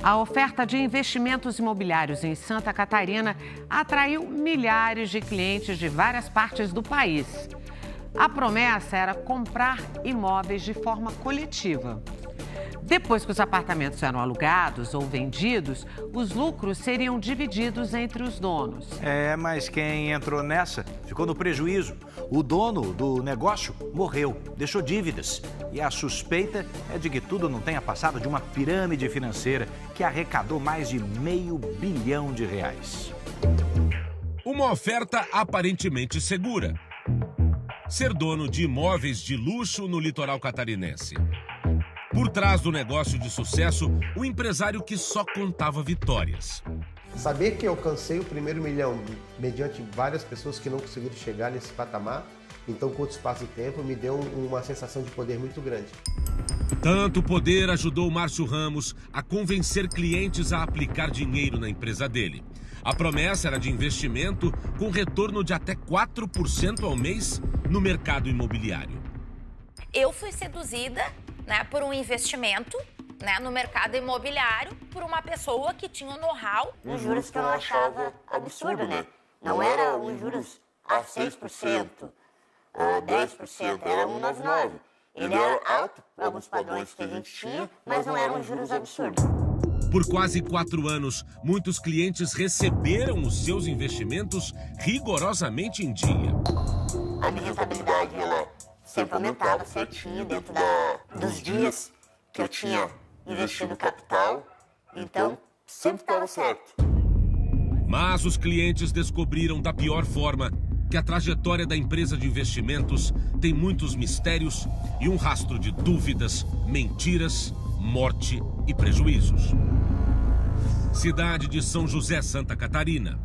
A oferta de investimentos imobiliários em Santa Catarina atraiu milhares de clientes de várias partes do país. A promessa era comprar imóveis de forma coletiva. Depois que os apartamentos eram alugados ou vendidos, os lucros seriam divididos entre os donos. Mas quem entrou nessa ficou no prejuízo. O dono do negócio morreu, deixou dívidas. E a suspeita é de que tudo não tenha passado de uma pirâmide financeira que arrecadou mais de R$500 bilhão. Uma oferta aparentemente segura. Ser dono de imóveis de luxo no litoral catarinense. Por trás do negócio de sucesso, o empresário que só contava vitórias. Saber que eu alcancei o primeiro milhão mediante várias pessoas que não conseguiram chegar nesse patamar, então, curto espaço de tempo, me deu uma sensação de poder muito grande. Tanto poder ajudou Márcio Ramos a convencer clientes a aplicar dinheiro na empresa dele. A promessa era de investimento com retorno de até 4% ao mês no mercado imobiliário. Eu fui seduzida, por um investimento, no mercado imobiliário, por uma pessoa que tinha um know-how. Os juros que eu achava absurdo, né? Não era os juros a 6%, a 10%, era 1,99%. Ele era alto para alguns padrões que a gente tinha, mas não eram juros absurdos. Por quase 4 anos, muitos clientes receberam os seus investimentos rigorosamente em dia. A minha rentabilidade, ela sempre aumentava certinho dentro dos dias que eu tinha investido capital, então sempre estava certo. Mas os clientes descobriram da pior forma que a trajetória da empresa de investimentos tem muitos mistérios e um rastro de dúvidas, mentiras, morte e prejuízos. Cidade de São José, Santa Catarina.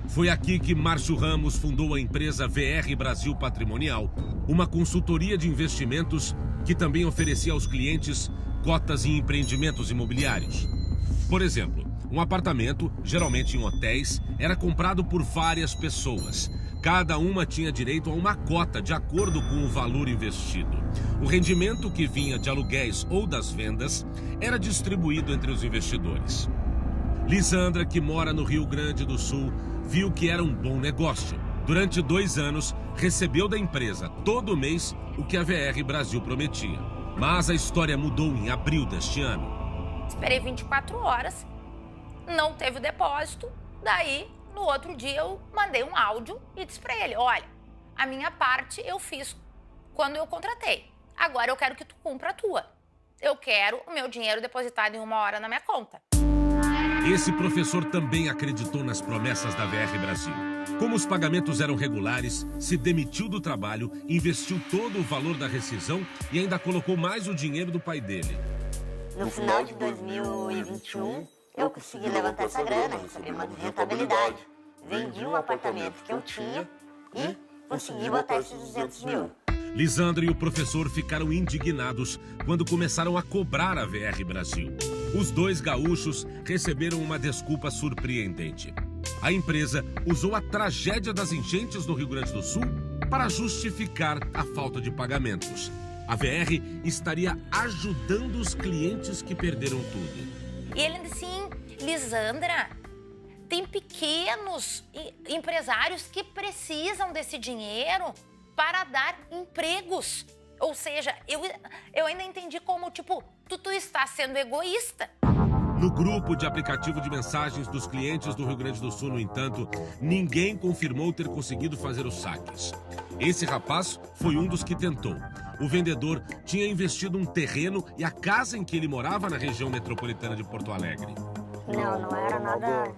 Foi aqui que Márcio Ramos fundou a empresa VR Brasil Patrimonial, uma consultoria de investimentos que também oferecia aos clientes cotas em empreendimentos imobiliários. Por exemplo, um apartamento, geralmente em hotéis, era comprado por várias pessoas. Cada uma tinha direito a uma cota de acordo com o valor investido. O rendimento que vinha de aluguéis ou das vendas era distribuído entre os investidores. Lisandra, que mora no Rio Grande do Sul, viu que era um bom negócio. Durante 2 anos, recebeu da empresa todo mês o que a VR Brasil prometia. Mas a história mudou em abril deste ano. Esperei 24 horas, não teve o depósito, daí no outro dia eu mandei um áudio e disse para ele, olha, a minha parte eu fiz quando eu contratei, agora eu quero que tu cumpra a tua. Eu quero o meu dinheiro depositado em 1 hora na minha conta. Esse professor também acreditou nas promessas da VR Brasil. Como os pagamentos eram regulares, se demitiu do trabalho, investiu todo o valor da rescisão e ainda colocou mais o dinheiro do pai dele. No final de 2021, eu consegui levantar essa grana, recebi uma rentabilidade. Vendi um apartamento que eu tinha e consegui botar esses 200 mil. Lisandra e o professor ficaram indignados quando começaram a cobrar a VR Brasil. Os 2 gaúchos receberam uma desculpa surpreendente. A empresa usou a tragédia das enchentes no Rio Grande do Sul para justificar a falta de pagamentos. A VR estaria ajudando os clientes que perderam tudo. E ele disse assim, Lisandra, tem pequenos empresários que precisam desse dinheiro para dar empregos. Ou seja, eu ainda entendi como, tu está sendo egoísta. No grupo de aplicativo de mensagens dos clientes do Rio Grande do Sul, no entanto, ninguém confirmou ter conseguido fazer os saques. Esse rapaz foi um dos que tentou. O vendedor tinha investido um terreno e a casa em que ele morava na região metropolitana de Porto Alegre. Não era nada,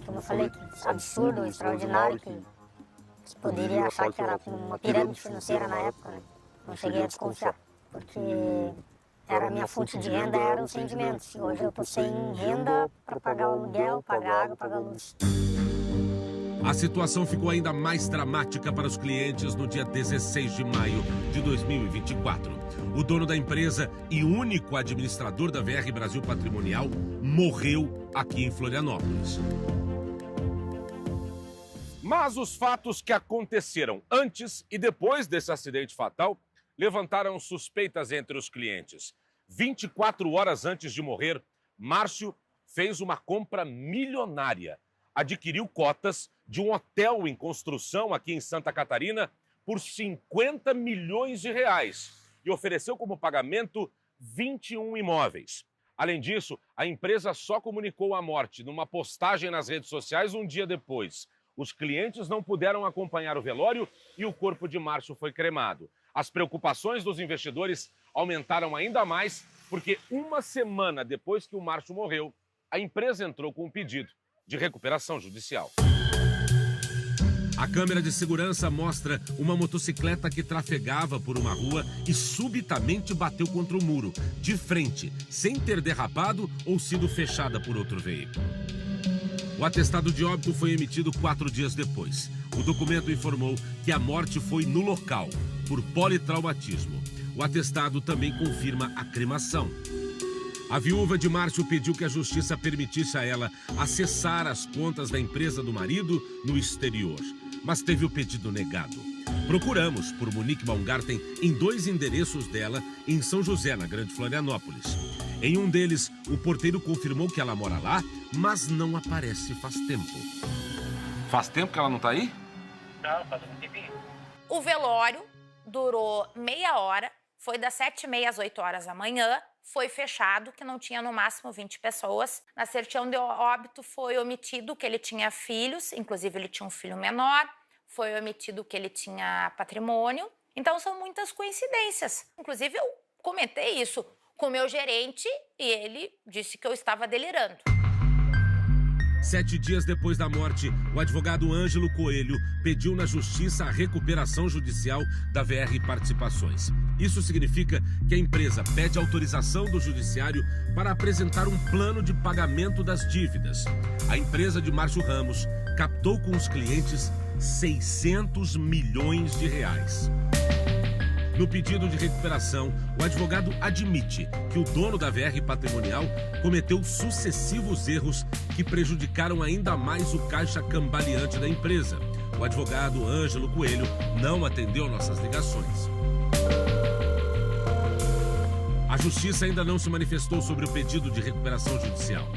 como eu falei, absurdo, extraordinário, que você poderia achar que era uma pirâmide financeira na época, né? Não cheguei a desconfiar, porque era a minha fonte de renda, eram os rendimentos. Hoje eu estou sem renda para pagar o aluguel, pagar água, pagar luz. A situação ficou ainda mais dramática para os clientes no dia 16 de maio de 2024. O dono da empresa e único administrador da VR Brasil Patrimonial morreu aqui em Florianópolis. Mas os fatos que aconteceram antes e depois desse acidente fatal levantaram suspeitas entre os clientes. 24 horas antes de morrer, Márcio fez uma compra milionária. Adquiriu cotas de um hotel em construção aqui em Santa Catarina por 50 milhões de reais e ofereceu como pagamento 21 imóveis. Além disso, a empresa só comunicou a morte numa postagem nas redes sociais um dia depois. Os clientes não puderam acompanhar o velório e o corpo de Márcio foi cremado. As preocupações dos investidores aumentaram ainda mais porque uma semana depois que o Márcio morreu, a empresa entrou com um pedido de recuperação judicial. A câmera de segurança mostra uma motocicleta que trafegava por uma rua e subitamente bateu contra o muro, de frente, sem ter derrapado ou sido fechada por outro veículo. O atestado de óbito foi emitido 4 dias depois. O documento informou que a morte foi no local, por politraumatismo. O atestado também confirma a cremação. A viúva de Márcio pediu que a justiça permitisse a ela acessar as contas da empresa do marido no exterior, mas teve o pedido negado. Procuramos por Monique Baumgarten em 2 endereços dela em São José, na Grande Florianópolis. Em um deles, o porteiro confirmou que ela mora lá, mas não aparece faz tempo. Faz tempo que ela não tá aí? Não, faz um tempinho. O velório durou meia hora, foi das 7h30 às 8 horas da manhã, foi fechado, que não tinha no máximo 20 pessoas. Na certidão de óbito foi omitido que ele tinha filhos, inclusive ele tinha um filho menor, foi omitido que ele tinha patrimônio. Então são muitas coincidências. Inclusive eu comentei isso com o meu gerente e ele disse que eu estava delirando. 7 dias depois da morte, o advogado Ângelo Coelho pediu na justiça a recuperação judicial da VR Participações. Isso significa que a empresa pede autorização do judiciário para apresentar um plano de pagamento das dívidas. A empresa de Márcio Ramos captou com os clientes 600 milhões de reais. No pedido de recuperação, o advogado admite que o dono da VR Patrimonial cometeu sucessivos erros que prejudicaram ainda mais o caixa cambaleante da empresa. O advogado Ângelo Coelho não atendeu nossas ligações. A justiça ainda não se manifestou sobre o pedido de recuperação judicial.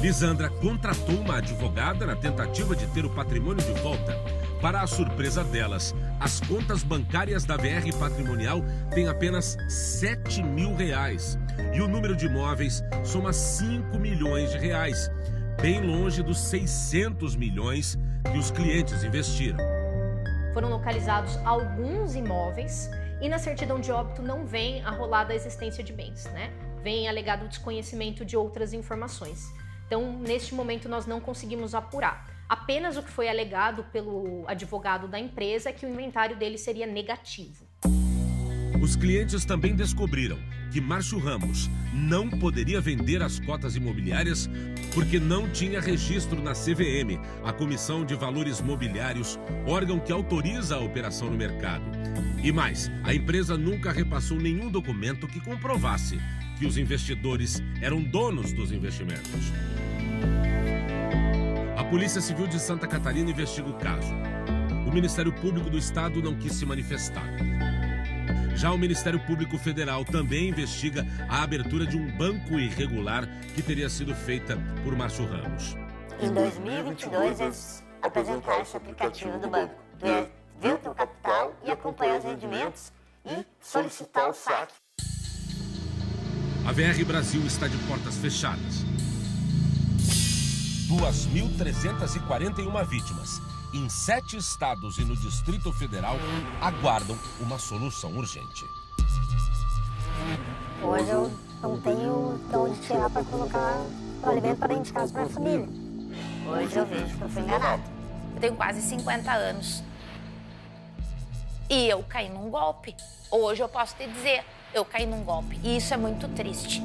Lisandra contratou uma advogada na tentativa de ter o patrimônio de volta. Para a surpresa delas, as contas bancárias da VR Patrimonial têm apenas 7 mil reais. E o número de imóveis soma 5 milhões de reais, bem longe dos 600 milhões que os clientes investiram. Foram localizados alguns imóveis e na certidão de óbito não vem arrolada a existência de bens, né? Vem alegado o desconhecimento de outras informações. Então, neste momento, nós não conseguimos apurar. Apenas o que foi alegado pelo advogado da empresa é que o inventário dele seria negativo. Os clientes também descobriram que Márcio Ramos não poderia vender as cotas imobiliárias porque não tinha registro na CVM, a Comissão de Valores Mobiliários, órgão que autoriza a operação no mercado. E mais, a empresa nunca repassou nenhum documento que comprovasse que os investidores eram donos dos investimentos. A Polícia Civil de Santa Catarina investiga o caso. O Ministério Público do Estado não quis se manifestar. Já o Ministério Público Federal também investiga a abertura de um banco irregular que teria sido feita por Márcio Ramos. Em 2022, eles apresentaram esse aplicativo do banco. Tu ia ver o teu capital e acompanhar os rendimentos e solicitar o saque. A VR Brasil está de portas fechadas. 2.341 vítimas em 7 estados e no Distrito Federal aguardam uma solução urgente. Hoje eu não tenho de onde tirar para colocar o alimento para dentro de casa para a família. Hoje eu vejo que eu fui enganado. Eu tenho quase 50 anos e eu caí num golpe. Hoje eu posso te dizer, eu caí num golpe e isso é muito triste.